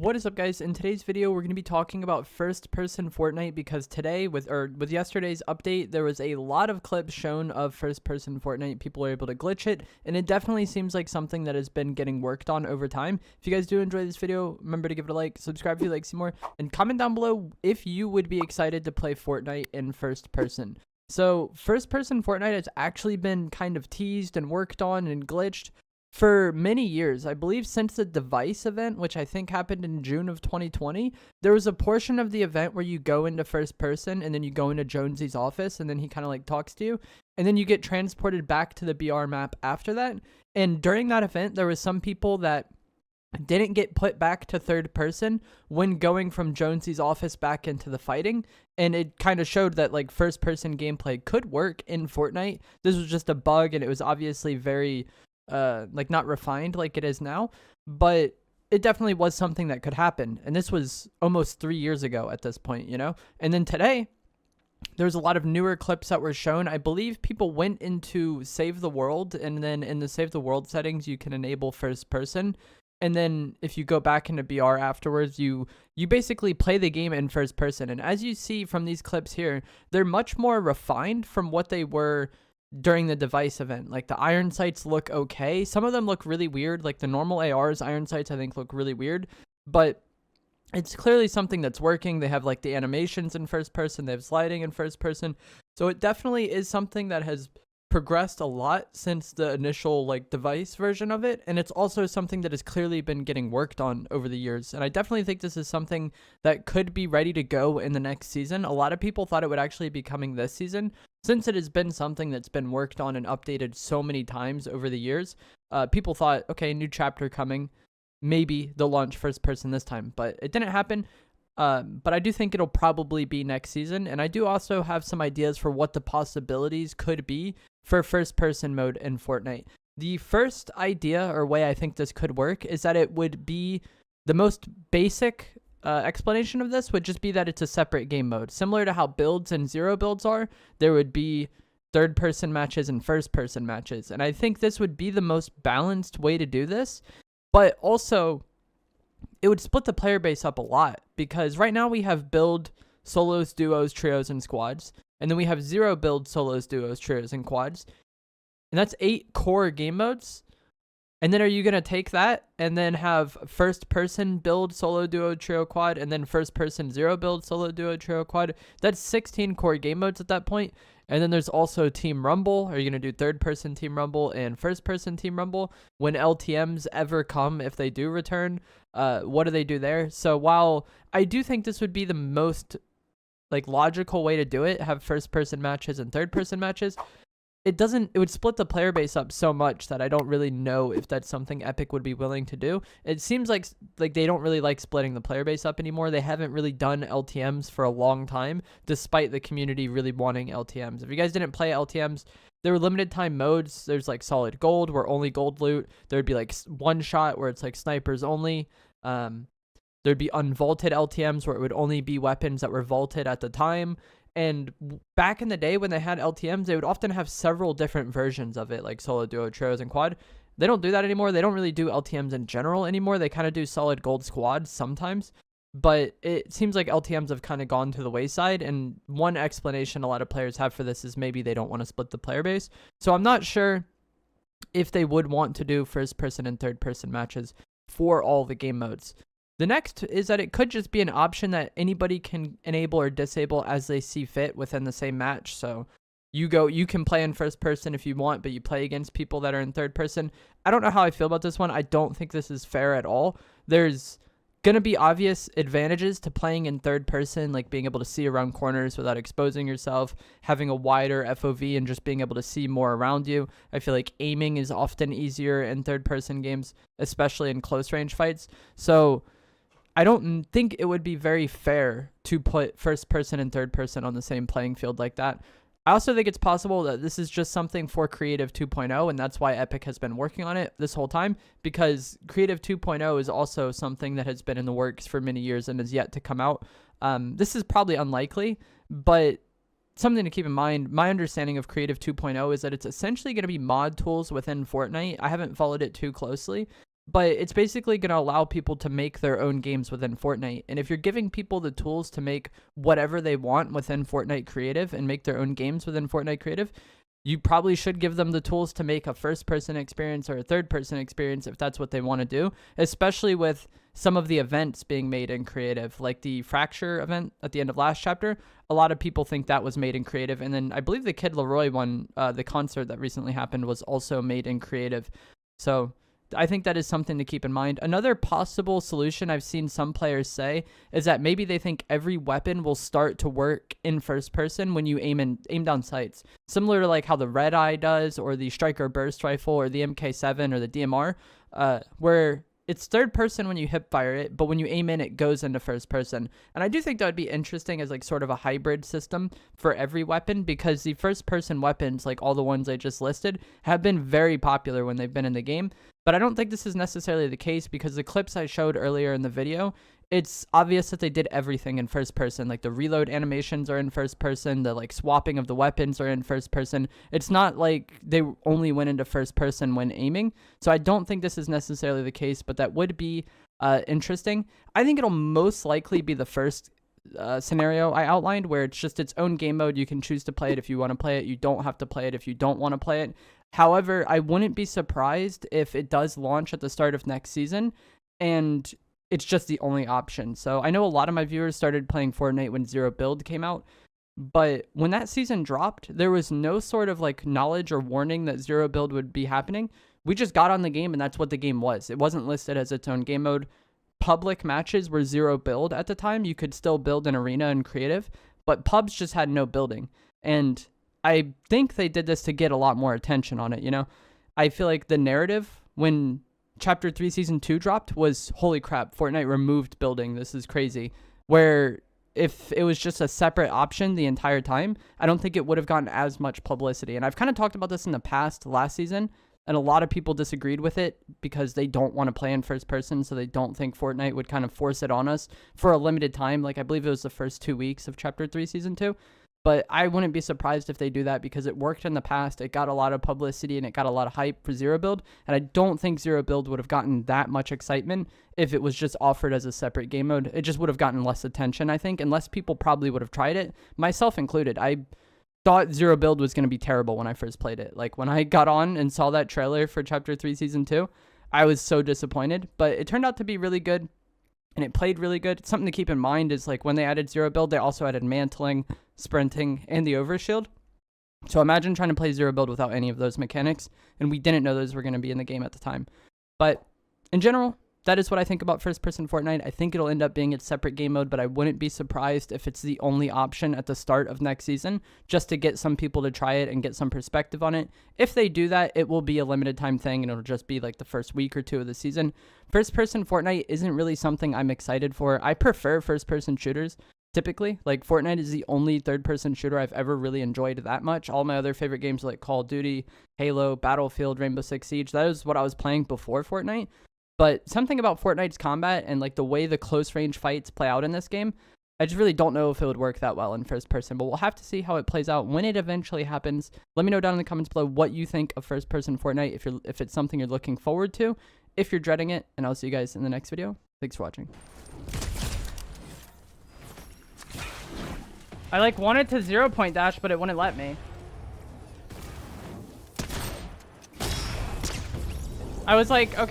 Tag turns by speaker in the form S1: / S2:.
S1: What is up, guys? In today's video, we're going to be talking about first-person Fortnite because today, with yesterday's update, there was a lot of clips shown of first-person Fortnite. People are able to glitch it, and it definitely seems like something that has been getting worked on over time. If you guys do enjoy this video, remember to give it a like, subscribe if you like to see more, and comment down below if you would be excited to play Fortnite in first-person. So, first-person Fortnite has actually been kind of teased and worked on and glitched for many years. I believe since the device event, which I think happened in June of 2020, there was a portion of the event where you go into first person and then you go into Jonesy's office and then he kind of like talks to you and then you get transported back to the BR map after that. And during that event, there was some people that didn't get put back to third person when going from Jonesy's office back into the fighting. And it kind of showed that like first person gameplay could work in Fortnite. This was just a bug and it was obviously very like not refined like it is now, but it definitely was something that could happen. And this was almost 3 years ago at this point, you know? And then today, there's a lot of newer clips that were shown. I believe people went into Save the World, and then in the Save the World settings, you can enable first person. And then if you go back into BR afterwards, you basically play the game in first person. And as you see from these clips here, they're much more refined from what they were during the device event. Like the iron sights look okay. Some of them look really weird. Like the normal AR's iron sights I think look really weird, but it's clearly something that's working. They have like the animations in first person, they have sliding in first person. So it definitely is something that has progressed a lot since the initial like device version of it, and it's also something that has clearly been getting worked on over the years. And I definitely think this is something that could be ready to go in the next season. A lot of people thought it would actually be coming this season, since it has been something that's been worked on and updated so many times over the years. People thought, okay, new chapter coming, maybe they'll launch first person this time, but it didn't happen. But I do think it'll probably be next season, and I do also have some ideas for what the possibilities could be for first-person mode in Fortnite. The first idea or way I think this could work is that it would be the most basic explanation of this would just be that it's a separate game mode. Similar to how builds and zero builds are, there would be third-person matches and first-person matches, and I think this would be the most balanced way to do this, but also it would split the player base up a lot, because right now we have build, solos, duos, trios, and squads. And then we have zero build, solos, duos, trios, and quads. And that's 8 core game modes. And then are you going to take that and then have first person build, solo, duo, trio, quad, and then first person zero build, solo, duo, trio, quad? That's 16 core game modes at that point. And then there's also Team Rumble. Are you going to do third person Team Rumble and first person Team Rumble? When LTMs ever come, if they do return, what do they do there? So while I do think this would be the most like logical way to do it, have first person matches and third person matches, it would split the player base up so much that I don't really know if that's something Epic would be willing to do. It seems like they don't really like splitting the player base up anymore. They haven't really done LTMs for a long time, despite the community really wanting LTMs. If you guys didn't play LTMs, there were limited time modes. There's like solid gold where only gold loot. There'd be like one shot where it's like snipers only. There'd be unvaulted LTMs where it would only be weapons that were vaulted at the time. And back in the day when they had LTMs, they would often have several different versions of it, like solo, duo, trios, and quad. They don't do that anymore. They don't really do LTMs in general anymore. They kind of do solid gold squads sometimes. But it seems like LTMs have kind of gone to the wayside. And one explanation a lot of players have for this is maybe they don't want to split the player base. So I'm not sure if they would want to do first person and third person matches for all the game modes. The next is that it could just be an option that anybody can enable or disable as they see fit within the same match. So you can play in first person if you want, but you play against people that are in third person. I don't know how I feel about this one. I don't think this is fair at all. There's going to be obvious advantages to playing in third person, like being able to see around corners without exposing yourself, having a wider FOV, and just being able to see more around you. I feel like aiming is often easier in third person games, especially in close range fights. So I don't think it would be very fair to put first person and third person on the same playing field like that. I also think it's possible that this is just something for Creative 2.0, and that's why Epic has been working on it this whole time, because Creative 2.0 is also something that has been in the works for many years and is yet to come out. This is probably unlikely, but something to keep in mind, my understanding of Creative 2.0 is that it's essentially going to be mod tools within Fortnite. I haven't followed it too closely, but it's basically going to allow people to make their own games within Fortnite. And if you're giving people the tools to make whatever they want within Fortnite Creative and make their own games within Fortnite Creative, you probably should give them the tools to make a first-person experience or a third-person experience if that's what they want to do, especially with some of the events being made in Creative, like the Fracture event at the end of last chapter. A lot of people think that was made in Creative, and then I believe the Kid Leroy one, the concert that recently happened, was also made in Creative. So I think that is something to keep in mind. Another possible solution I've seen some players say is that maybe they think every weapon will start to work in first person when you aim down sights, similar to like how the Red Eye does, or the Striker Burst Rifle, or the MK7, or the DMR, where it's third person when you hip fire it, but when you aim in, it goes into first person. And I do think that would be interesting as like sort of a hybrid system for every weapon, because the first person weapons, like all the ones I just listed, have been very popular when they've been in the game. But I don't think this is necessarily the case, because the clips I showed earlier in the video, it's obvious that they did everything in first person. Like the reload animations are in first person, the like swapping of the weapons are in first person. It's not like they only went into first person when aiming. So I don't think this is necessarily the case, but that would be interesting. I think it'll most likely be the first scenario I outlined, where it's just its own game mode. You can choose to play it if you want to play it. You don't have to play it if you don't want to play it. However, I wouldn't be surprised if it does launch at the start of next season and it's just the only option. So I know a lot of my viewers started playing Fortnite when Zero Build came out, but when that season dropped, there was no sort of like knowledge or warning that Zero Build would be happening. We just got on the game and that's what the game was. It wasn't listed as its own game mode. Public matches were Zero Build at the time. You could still build an arena and creative, but pubs just had no building. And I think they did this to get a lot more attention on it, you know? I feel like the narrative when Chapter 3 Season 2 dropped was, holy crap, Fortnite removed building. This is crazy. Where if it was just a separate option the entire time, I don't think it would have gotten as much publicity. And I've kind of talked about this in the past, last season, and a lot of people disagreed with it because they don't want to play in first person, so they don't think Fortnite would kind of force it on us for a limited time. Like, I believe it was the first 2 weeks of Chapter 3 Season 2. But I wouldn't be surprised if they do that, because it worked in the past. It got a lot of publicity and it got a lot of hype for Zero Build. And I don't think Zero Build would have gotten that much excitement if it was just offered as a separate game mode. It just would have gotten less attention, I think, and less people probably would have tried it, myself included. I thought Zero Build was going to be terrible when I first played it. Like, when I got on and saw that trailer for Chapter 3 Season 2, I was so disappointed. But it turned out to be really good, and it played really good. Something to keep in mind is, like, when they added Zero Build, they also added mantling, sprinting, and the overshield. So imagine trying to play Zero Build without any of those mechanics, and we didn't know those were going to be in the game at the time. But in general, that is what I think about first-person Fortnite. I think it'll end up being its separate game mode, but I wouldn't be surprised if it's the only option at the start of next season, just to get some people to try it and get some perspective on it. If they do that, it will be a limited time thing, and it'll just be like the first week or two of the season. First-person Fortnite isn't really something I'm excited for. I prefer first-person shooters. Typically, like, Fortnite is the only third-person shooter I've ever really enjoyed that much. All my other favorite games are like Call of Duty, Halo, Battlefield, Rainbow Six Siege. That is what I was playing before Fortnite. But something about Fortnite's combat and like the way the close-range fights play out in this game, I just really don't know if it would work that well in first person. But we'll have to see how it plays out when it eventually happens. Let me know down in the comments below what you think of first-person Fortnite, if it's something you're looking forward to, if you're dreading it, and I'll see you guys in the next video. Thanks for watching. I like wanted to 0-point dash, but it wouldn't let me. I was like, okay.